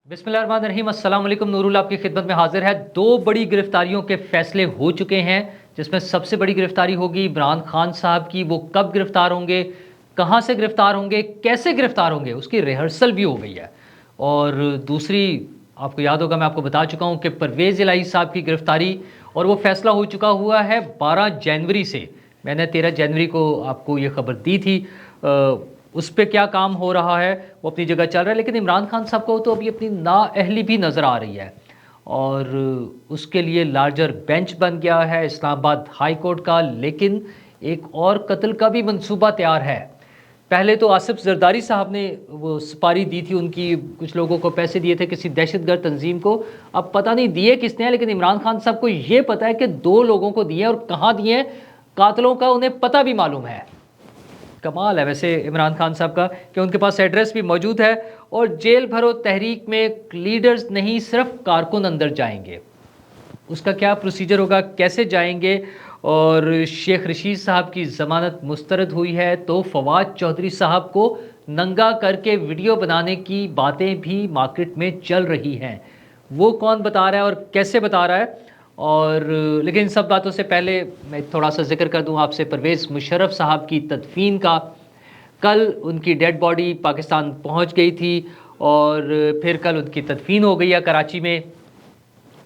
बिस्मिल्लाहिर्रहमानिर्रहीम, अस्सलाम वालेकुम। नूरुल आपकी खिदमत में हाजिर है। दो बड़ी गिरफ्तारियों के फैसले हो चुके हैं, जिसमें सबसे बड़ी गिरफ्तारी होगी इमरान खान साहब की। वो कब गिरफ्तार होंगे, कहाँ से गिरफ्तार होंगे, कैसे गिरफ्तार होंगे, उसकी रिहर्सल भी हो गई है। और दूसरी, आपको याद होगा मैं आपको बता चुका हूँ कि परवेज़ इलाही साहब की गिरफ्तारी, और वो फैसला हो चुका हुआ है 12 जनवरी से। मैंने 13 जनवरी को आपको ये खबर दी थी। उस पे क्या काम हो रहा है वो अपनी जगह चल रहा है, लेकिन इमरान खान साहब को तो अभी अपनी नाअहली भी नज़र आ रही है, और उसके लिए लार्जर बेंच बन गया है इस्लामाबाद हाई कोर्ट का। लेकिन एक और कत्ल का भी मंसूबा तैयार है। पहले तो आसिफ जरदारी साहब ने वो सुपारी दी थी, उनकी कुछ लोगों को पैसे दिए थे किसी दहशतगर्द तंजीम को। अब पता नहीं दिए किसने हैं, लेकिन इमरान खान साहब को ये पता है कि 2 लोगों को दिए, और कहाँ दिए हैं कातलों का उन्हें पता भी मालूम है। कमाल है वैसे इमरान खान साहब का कि उनके पास एड्रेस भी मौजूद है। और जेल भरो तहरीक में लीडर्स नहीं, सिर्फ कारकुन अंदर जाएंगे। उसका क्या प्रोसीजर होगा, कैसे जाएंगे। और शेख रशीद साहब की ज़मानत मुस्तरद हुई है, तो फवाद चौधरी साहब को नंगा करके वीडियो बनाने की बातें भी मार्केट में चल रही हैं। वो कौन बता रहा है और कैसे बता रहा है। और लेकिन इन सब बातों से पहले मैं थोड़ा सा जिक्र कर दूं आपसे परवेज़ मुशर्रफ साहब की तदफीन का। कल उनकी डेड बॉडी पाकिस्तान पहुंच गई थी, और फिर कल उनकी तदफीन हो गई है कराची में।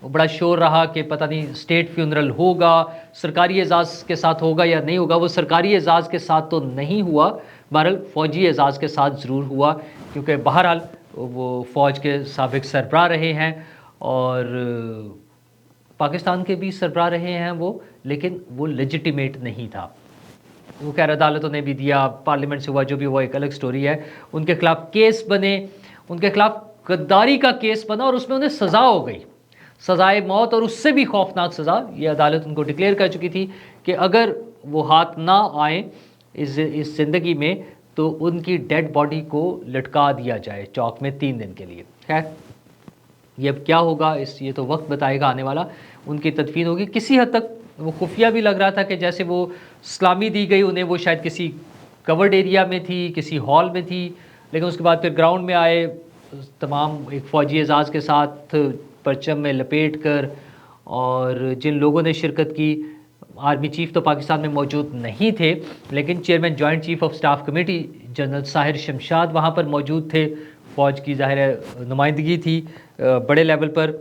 वो बड़ा शोर रहा कि पता नहीं स्टेट फ्यूनरल होगा, सरकारी एजाज़ के साथ होगा या नहीं होगा। वो सरकारी एजाज़ के साथ तो नहीं हुआ, बहरहाल फ़ौजी एजाज़ के साथ ज़रूर हुआ, क्योंकि बहरहाल वो फ़ौज के साबिक़ सरबराह रहे हैं, और पाकिस्तान के भी सरबराह रहे हैं वो, लेकिन वो लेजिटिमेट नहीं था। वो खैर अदालतों ने भी दिया, पार्लियामेंट से हुआ जो भी हुआ, एक अलग स्टोरी है। उनके खिलाफ केस बने, उनके खिलाफ गद्दारी का केस बना, और उसमें उन्हें सज़ा हो गई, सज़ाए मौत, और उससे भी खौफनाक सज़ा ये अदालत उनको डिक्लेयर कर चुकी थी कि अगर वो हाथ ना आए इस ज़िंदगी में, तो उनकी डेड बॉडी को लटका दिया जाए चौक में 3 दिन के लिए। खैर ये अब क्या होगा, ये तो वक्त बताएगा आने वाला। उनकी तदफीन होगी। किसी हद तक वो खुफिया भी लग रहा था कि जैसे वो सलामी दी गई उन्हें, वो शायद किसी कवर्ड एरिया में थी, किसी हॉल में थी, लेकिन उसके बाद फिर ग्राउंड में आए तमाम एक फ़ौजी एजाज़ के साथ परचम में लपेट कर। और जिन लोगों ने शिरकत की, आर्मी चीफ़ तो पाकिस्तान में मौजूद नहीं थे, लेकिन chairman joint chief of staff committee general Sahir Shamshad वहाँ पर मौजूद थे। फ़ौज की ज़ाहिर नुमाइंदगी थी बड़े लेवल पर।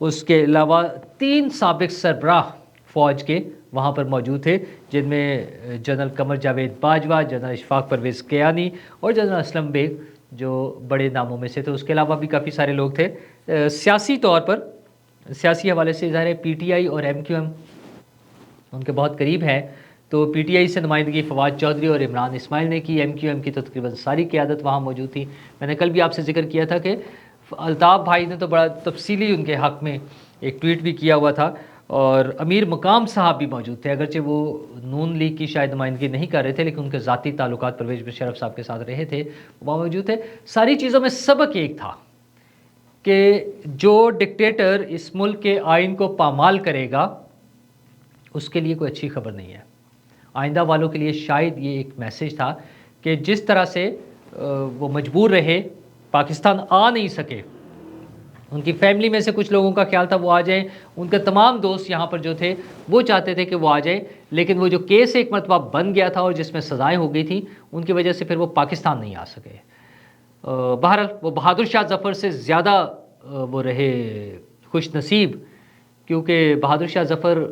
उसके अलावा 3 साबिक़ सरबराह फ़ौज के वहाँ पर मौजूद थे, जिनमें जनरल कमर जावेद बाजवा, जनरल इशफाक परवेज़ कियानी और जनरल असलम बेग, जो बड़े नामों में से थे। उसके अलावा भी काफ़ी सारे लोग थे। सियासी तौर पर, सियासी हवाले से ज़ाहिर पीटीआई और एमक्यूएम उनके बहुत करीब हैं, तो पीटीआई से नुमाइंदगी फवाद चौधरी और इमरान इस्माइल ने की। एमक्यूएम की तो तकरीबन सारी क़यादत वहाँ मौजूद थी। मैंने कल भी आपसे जिक्र किया था कि अल्ताफ़ भाई ने तो बड़ा तफसीली उनके हक़ में एक ट्वीट भी किया हुआ था, और अमीर मकाम साहब भी मौजूद थे। अगरचे वो नून लीग की शायद नुमाइंदगी नहीं कर रहे थे, लेकिन उनके ज़ाती ताल्लुकात परवेज़ मुशर्रफ साहब के साथ रहे थे, वहाँ मौजूद थे। सारी चीज़ों में सबक एक था कि जो डिक्टेटर इस मुल्क के आइन को पामाल करेगा, उसके लिए कोई अच्छी खबर नहीं है। आइंदा वालों के लिए शायद ये एक मैसेज था कि जिस तरह से वो मजबूर रहे, पाकिस्तान आ नहीं सके, उनकी फैमिली में से कुछ लोगों का ख्याल था वो आ जाएं, उनके तमाम दोस्त यहाँ पर जो थे वो चाहते थे कि वो आ जाएं, लेकिन वो जो केस एक मरतबा बन गया था और जिसमें सज़ाएँ हो गई थी, उनकी वजह से फिर वो पाकिस्तान नहीं आ सके। बहरहाल वो बहादुर शाह ज़फ़र से ज़्यादा वो रहे खुश नसीब, क्योंकि बहादुर शाह ज़फ़र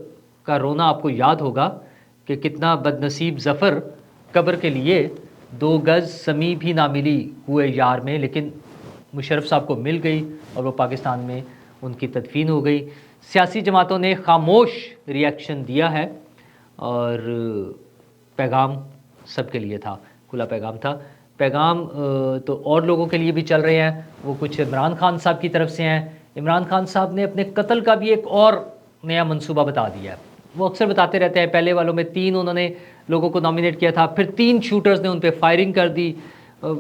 का रोना आपको याद होगा कि कितना बदनसीब ज़फ़र कब्र के लिए 2 गज़ समी भी ना मिली हुए यार में, लेकिन मुशर्रफ साहब को मिल गई और वो पाकिस्तान में उनकी तदफीन हो गई। सियासी जमातों ने खामोश रिएक्शन दिया है, और पैगाम सबके लिए था, खुला पैगाम था। पैगाम तो और लोगों के लिए भी चल रहे हैं, वो कुछ इमरान खान साहब की तरफ से हैं। इमरान खान साहब ने अपने कत्ल का भी एक और नया मंसूबा बता दिया है। वो अक्सर बताते रहते हैं, पहले वालों में 3 उन्होंने लोगों को नॉमिनेट किया था, फिर 3 शूटर्स ने उन पर फायरिंग कर दी,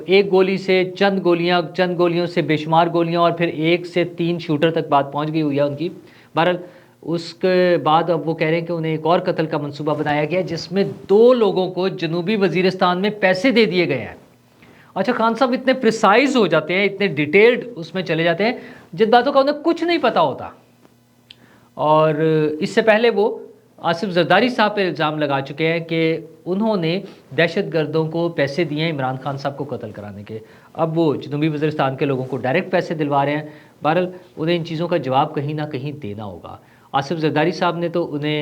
एक गोली से चंद गोलियों से बेशुमार गोलियां, और फिर 1 से 3 शूटर तक बात पहुंच गई हुई है उनकी। बहरहाल उसके बाद अब वो कह रहे हैं कि उन्हें एक और कत्ल का मंसूबा बनाया गया, जिसमें 2 लोगों को जनूबी वज़ीरिस्तान में पैसे दे दिए गए हैं, अच्छा, खान साहब इतने प्रिसाइज हो जाते हैं, इतने डिटेल्ड उसमें चले जाते हैं जिन बातों का उन्हें कुछ नहीं पता होता। और इससे पहले वो आसिफ जरदारी साहब पे इल्ज़ाम लगा चुके हैं कि उन्होंने दहशतगर्दों को पैसे दिए हैं इमरान खान साहब को कत्ल कराने के। अब वो जनूबी वज़ीरिस्तान के लोगों को डायरेक्ट पैसे दिलवा रहे हैं। बहरहाल उन्हें इन चीज़ों का जवाब कहीं ना कहीं देना होगा। आसिफ जरदारी साहब ने तो उन्हें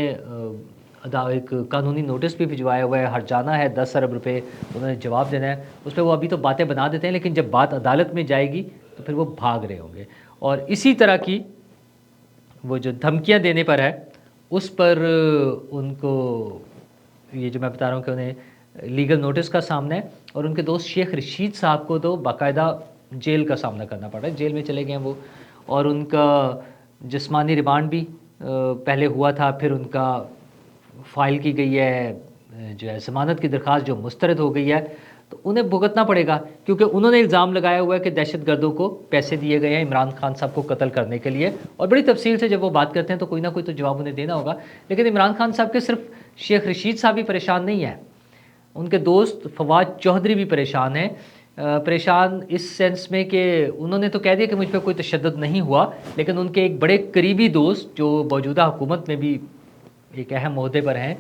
एक कानूनी नोटिस भी भिजवाया हुआ है, हर्जाना है 10 अरब रुपए, उन्होंने जवाब देना है। उस पर वो अभी तो बातें बना देते हैं, लेकिन जब बात अदालत में जाएगी तो फिर वो भाग रहे होंगे। और इसी तरह की वो जो धमकियां देने पर है, उस पर उनको ये जो मैं बता रहा हूँ कि उन्हें लीगल नोटिस का सामना है। और उनके दोस्त शेख रशीद साहब को तो बाकायदा जेल का सामना करना पड़ रहा है, जेल में चले गए हैं वो। और उनका जिस्मानी रिमांड भी पहले हुआ था, फिर उनका फ़ाइल की गई है जो है ज़मानत की दरख्वास्त जो मुस्तरद हो गई है, तो उन्हें भुगतना पड़ेगा क्योंकि उन्होंने इल्ज़ाम लगाया हुआ है कि दहशतगर्दों को पैसे दिए गए हैं इमरान खान साहब को कत्ल करने के लिए। और बड़ी तफसील से जब वो बात करते हैं तो कोई ना कोई तो जवाब उन्हें देना होगा। लेकिन इमरान खान साहब के सिर्फ शेख रशीद साहब ही परेशान नहीं है, उनके दोस्त फवाद चौधरी भी परेशान हैं। परेशान इस सेंस में कि उन्होंने तो कह दिया कि मुझ पर कोई तशद्दुद नहीं हुआ, लेकिन उनके एक बड़े करीबी दोस्त जो मौजूदा हुकूमत में भी एक अहम ओहदे पर हैं,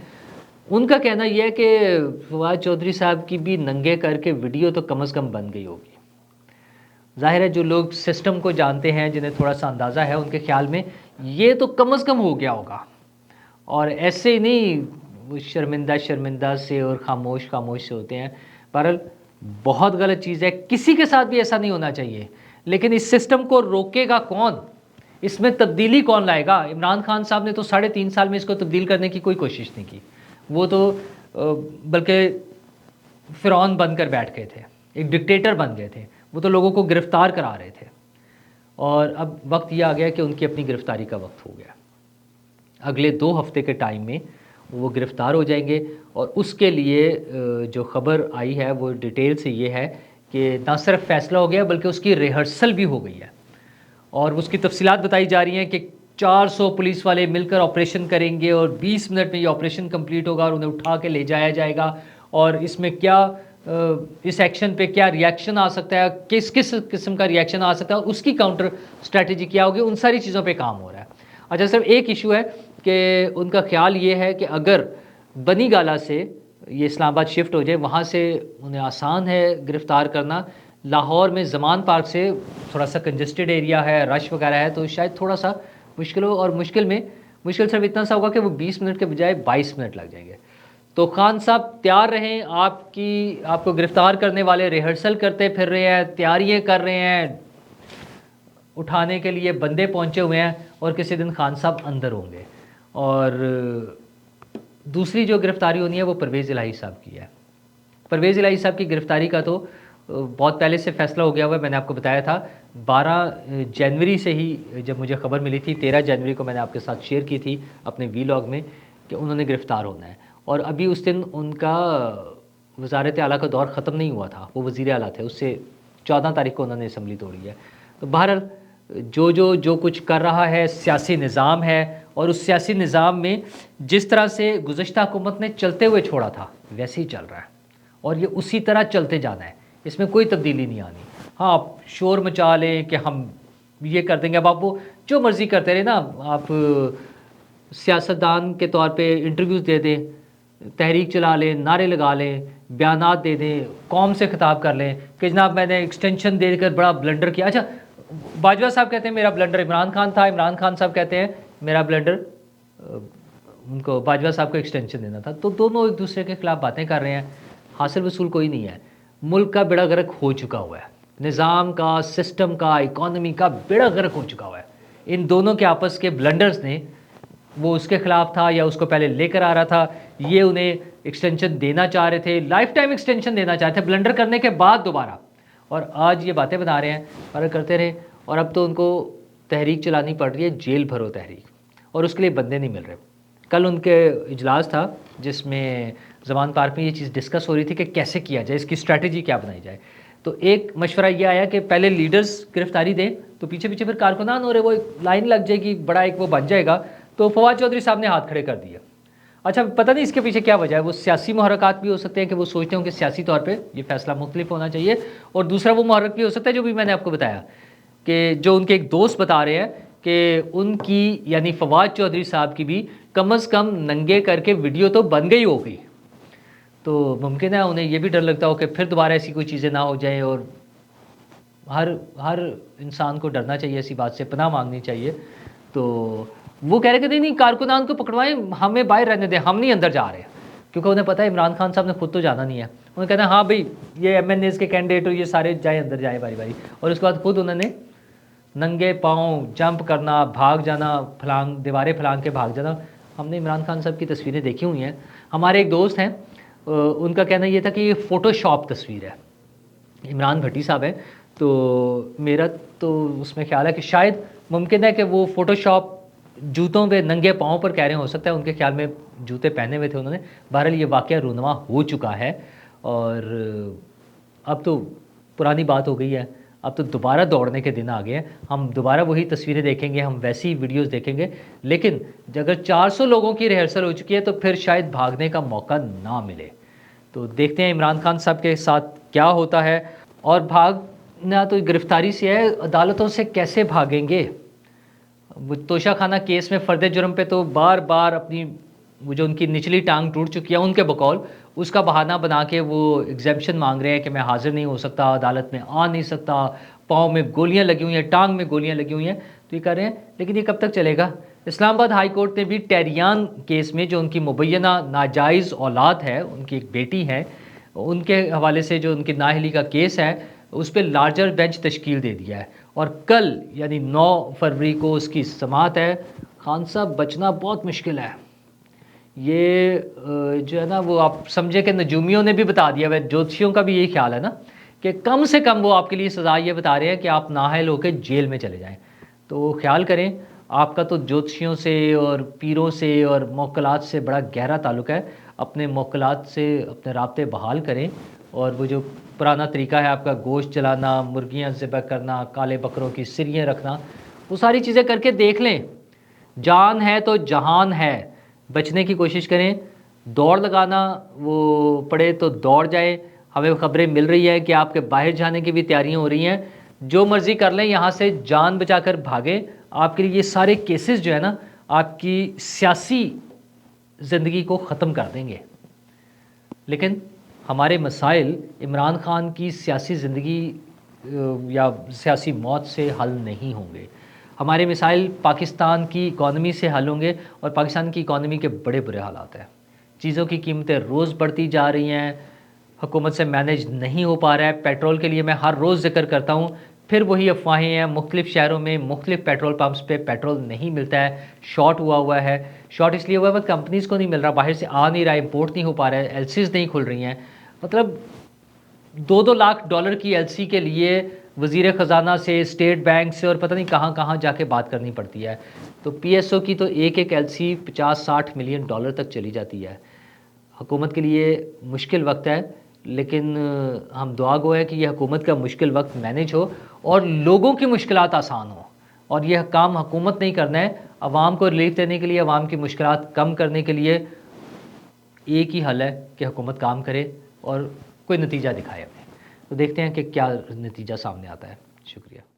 उनका कहना यह है कि फवाद चौधरी साहब की भी नंगे करके वीडियो तो कम से कम बन गई होगी। ज़ाहिर है जो लोग सिस्टम को जानते हैं, जिन्हें थोड़ा सा अंदाज़ा है, उनके ख्याल में ये तो कम से कम हो गया होगा। और ऐसे ही नहीं वो शर्मिंदा से और खामोश से होते हैं। बहरहाल बहुत गलत चीज़ है, किसी के साथ भी ऐसा नहीं होना चाहिए। लेकिन इस सिस्टम को रोकेगा कौन, इसमें तब्दीली कौन लाएगा? इमरान खान साहब ने तो 3.5 साल में इसको तब्दील करने की कोई कोशिश नहीं की। वो तो बल्कि फ़िरौन बनकर बैठ गए थे, एक डिक्टेटर बन गए थे। वो तो लोगों को गिरफ़्तार करा रहे थे। और अब वक्त ये आ गया कि उनकी अपनी गिरफ़्तारी का वक्त हो गया। अगले 2 हफ्ते के टाइम में वो गिरफ़्तार हो जाएंगे। और उसके लिए जो ख़बर आई है वो डिटेल से ये है कि ना सिर्फ फ़ैसला हो गया बल्कि उसकी रिहर्सल भी हो गई है। और उसकी तफसीलात बताई जा रही हैं कि 400 पुलिस वाले मिलकर ऑपरेशन करेंगे और 20 मिनट में ये ऑपरेशन कंप्लीट होगा और उन्हें उठा के ले जाया जाएगा। और इसमें क्या इस एक्शन पे क्या रिएक्शन आ सकता है, किस किस किस्म का रिएक्शन आ सकता है, उसकी काउंटर स्ट्रेटजी क्या होगी, उन सारी चीज़ों पे काम हो रहा है। अच्छा, सिर्फ एक इशू है कि उनका ख्याल ये है कि अगर बनी गाला से ये इस्लामाबाद शिफ्ट हो जाए, वहाँ से उन्हें आसान है गिरफ़्तार करना। लाहौर में ज़मान पार्क से थोड़ा सा कंजस्टेड एरिया है, रश वगैरह है, तो शायद थोड़ा सा मुश्किल हो। और मुश्किल सिर्फ इतना सा होगा कि वो 20 मिनट के बजाय 22 मिनट लग जाएंगे। तो खान साहब तैयार रहें, आपको गिरफ़्तार करने वाले रिहर्सल करते फिर रहे हैं, तैयारियाँ कर रहे हैं, उठाने के लिए बंदे पहुँचे हुए हैं और किसी दिन खान साहब अंदर होंगे। और दूसरी जो गिरफ़्तारी होनी है वो परवेज़ इलाही साहब की है। परवेज़ इलाही साहब की गिरफ़्तारी का तो बहुत पहले से फ़ैसला हो गया हुआ है। मैंने आपको बताया था 12 जनवरी से ही जब मुझे ख़बर मिली थी, 13 जनवरी को मैंने आपके साथ शेयर की थी अपने वीलॉग में कि उन्होंने गिरफ़्तार होना है। और अभी उस दिन उनका वज़ारत आला का दौर ख़त्म नहीं हुआ था, वो वज़ीर आला थे, उससे 14 तारीख को उन्होंने असम्बली तोड़ी है। तो बहरहाल जो कुछ कर रहा है सियासी निज़ाम है, और उस सियासी निज़ाम में जिस तरह से गुज़श्ता हुकूमत ने चलते हुए छोड़ा था वैसे ही चल रहा है और ये उसी तरह चलते जाना है, इसमें कोई तब्दीली नहीं आनी। हाँ, आप शोर मचा लें कि हम ये कर देंगे, अब आप वो जो मर्ज़ी करते रहे ना, आप सियासतदान के तौर पे इंटरव्यूज़ दे दें, तहरीक चला लें, नारे लगा लें, बयानात दे दें, कौम से खिताब कर लें कि जनाब मैंने एक्सटेंशन देकर बड़ा ब्लंडर किया। अच्छा, बाजवा साहब कहते हैं मेरा ब्लंडर इमरान खान था, इमरान खान साहब कहते हैं मेरा ब्लंडर उनको बाजवा साहब को एक्सटेंशन देना था। तो दोनों एक दूसरे के खिलाफ बातें कर रहे हैं, हासिल वसूल कोई नहीं है। मुल्क का बेड़ा गर्क हो चुका हुआ है, निज़ाम का, सिस्टम का, इकॉनमी का बेड़ा गर्क हो चुका हुआ है। इन दोनों के आपस के ब्लंडर्स ने, वो उसके ख़िलाफ़ था या उसको पहले लेकर आ रहा था, ये उन्हें एक्सटेंशन देना चाह रहे थे, लाइफ टाइम एक्सटेंशन देना चाहते थे ब्लंडर करने के बाद दोबारा, और आज ये बातें बना रहे हैं और करते रहे। और अब तो उनको तहरीक चलानी पड़ रही है, जेल भरो तहरीक, और उसके लिए बंदे नहीं मिल रहे। कल उनके इजलास था जिसमें ज़मान पार्क में ये चीज़ डिस्कस हो रही थी कि कैसे किया जाए, इसकी स्ट्रैटेजी क्या बनाई जाए। तो एक मशवरा ये आया कि पहले लीडर्स गिरफ्तारी दें तो पीछे पीछे फिर कारकुनान हो रहे, वो एक लाइन लग जाएगी, बड़ा एक वो बन जाएगा। तो फवाद चौधरी साहब ने हाथ खड़े कर दिए। اچھا پتہ نہیں اس کے پیچھے کیا وجہ ہے، وہ سیاسی محرکات بھی ہو سکتے ہیں کہ وہ سوچتے ہوں کہ سیاسی طور پہ یہ فیصلہ مختلف ہونا چاہیے، اور دوسرا وہ محرک بھی ہو سکتا ہے جو بھی میں نے آپ کو بتایا کہ جو ان کے ایک دوست بتا رہے ہیں کہ ان کی یعنی فواد چودھری صاحب کی بھی کم از کم ننگے کر کے ویڈیو تو بن گئی ہوگی، تو ممکن ہے انہیں یہ بھی ڈر لگتا ہو کہ پھر دوبارہ ایسی کوئی چیزیں نہ ہو جائیں، اور ہر انسان کو ڈرنا چاہیے ایسی بات سے، پناہ مانگنی چاہیے۔ تو وہ کہہ رہے کہ نہیں کارکنان کو پکڑوائیں، ہمیں باہر رہنے دیں، ہم نہیں اندر جا رہے، کیونکہ انہیں پتہ ہے عمران خان صاحب نے خود تو جانا نہیں ہے، انہیں کہنا ہاں بھائی یہ ایم این ایز کے کینڈیڈیٹ ہو، یہ سارے جائیں اندر جائیں باری باری، اور اس کے بعد خود انہوں نے ننگے پاؤں جمپ کرنا، بھاگ جانا، دیواریں پھلانگ کے بھاگ جانا۔ ہم نے عمران خان صاحب کی تصویریں دیکھی ہوئی ہیں، ہمارے ایک دوست ہیں ان کا کہنا یہ تھا کہ یہ فوٹو شاپ تصویر ہے، عمران بھٹی صاحب ہیں، تو میرا تو اس میں خیال ہے کہ شاید ممکن ہے کہ وہ فوٹو شاپ جوتوں پہ ننگے پاؤں پر کہہ رہے ہیں، ہو سکتا ہے ان کے خیال میں جوتے پہنے ہوئے تھے انہوں نے۔ بہرحال یہ واقعہ رونما ہو چکا ہے، اور اب تو پرانی بات ہو گئی ہے، اب تو دوبارہ دوڑنے کے دن آ گئے ہیں، ہم دوبارہ وہی تصویریں دیکھیں گے، ہم ویسی ویڈیوز دیکھیں گے، لیکن اگر 400 لوگوں کی ریہرسل ہو چکی ہے تو پھر شاید بھاگنے کا موقع نہ ملے۔ تو دیکھتے ہیں عمران خان صاحب کے ساتھ کیا ہوتا ہے، اور بھاگنا تو گرفتاری سے ہے، عدالتوں سے کیسے بھاگیں گے؟ وہ توشہ خانہ کیس میں فرد جرم پہ تو بار بار اپنی وہ جو ان کی نچلی ٹانگ ٹوٹ چکی ہے ان کے بقول، اس کا بہانہ بنا کے وہ ایگزیمپشن مانگ رہے ہیں کہ میں حاضر نہیں ہو سکتا، عدالت میں آ نہیں سکتا، پاؤں میں گولیاں لگی ہوئی ہیں، ٹانگ میں گولیاں لگی ہوئی ہیں، تو یہ کر رہے ہیں، لیکن یہ کب تک چلے گا؟ اسلام آباد ہائی کورٹ نے بھی ٹیریان کیس میں جو ان کی مبینہ ناجائز اولاد ہے، ان کی ایک بیٹی ہے، ان کے حوالے سے جو ان کی نااہلی کا کیس ہے اس پہ لارجر بینچ تشکیل دے دیا ہے، اور کل یعنی 9 فروری کو اس کی سماعت ہے۔ خان صاحب بچنا بہت مشکل ہے، یہ جو ہے نا وہ آپ سمجھے کہ نجومیوں نے بھی بتا دیا ہے، جوتشیوں کا بھی یہی خیال ہے نا کہ کم سے کم وہ آپ کے لیے سزا یہ بتا رہے ہیں کہ آپ نااہل ہو کے جیل میں چلے جائیں۔ تو خیال کریں، آپ کا تو جوتشیوں سے اور پیروں سے اور موکلات سے بڑا گہرا تعلق ہے، اپنے موکلات سے اپنے رابطے بحال کریں، اور وہ جو پرانا طریقہ ہے آپ کا گوشت جلانا، مرغیاں ذبح کرنا، کالے بکروں کی سریاں رکھنا، وہ ساری چیزیں کر کے دیکھ لیں۔ جان ہے تو جہان ہے، بچنے کی کوشش کریں، دوڑ لگانا وہ پڑے تو دوڑ جائیں۔ ہمیں خبریں مل رہی ہے کہ آپ کے باہر جانے کی بھی تیاریاں ہو رہی ہیں، جو مرضی کر لیں، یہاں سے جان بچا کر بھاگیں۔ آپ کے لیے یہ سارے کیسز جو ہے نا آپ کی سیاسی زندگی کو ختم کر دیں گے، لیکن ہمارے مسائل عمران خان کی سیاسی زندگی یا سیاسی موت سے حل نہیں ہوں گے، ہمارے مسائل پاکستان کی اکانومی سے حل ہوں گے، اور پاکستان کی اکانومی کے بڑے برے حالات ہیں، چیزوں کی قیمتیں روز بڑھتی جا رہی ہیں، حکومت سے مینیج نہیں ہو پا رہا ہے۔ پیٹرول کے لیے میں ہر روز ذکر کرتا ہوں، پھر وہی افواہیں ہیں، مختلف شہروں میں مختلف پیٹرول پمپس پہ پیٹرول نہیں ملتا ہے، شارٹ ہوا ہے، شارٹ اس لیے ہوا ہے کمپنیز کو نہیں مل رہا، باہر سے آ نہیں رہا، امپورٹ نہیں ہو پا رہا ہے، ایل سیز نہیں کھل رہی ہیں، مطلب 2-2 لاکھ ڈالر کی ایل سی کے لیے وزیر خزانہ سے، اسٹیٹ بینک سے، اور پتہ نہیں کہاں کہاں جا کے بات کرنی پڑتی ہے، تو پی ایس او کی تو ایک ایل سی 50-60 ملین ڈالر تک چلی جاتی ہے۔ حکومت کے لیے مشکل وقت ہے، لیکن ہم دعا گو ہے کہ یہ حکومت کا مشکل وقت مینیج ہو اور لوگوں کی مشکلات آسان ہوں، اور یہ کام حکومت نہیں کرنا ہے، عوام کو ریلیف دینے کے لیے، عوام کی مشکلات کم کرنے کے لیے ایک ہی حل ہے کہ حکومت کام کرے اور کوئی نتیجہ دکھائے ہمیں۔ تو دیکھتے ہیں کہ کیا نتیجہ سامنے آتا ہے۔ شکریہ۔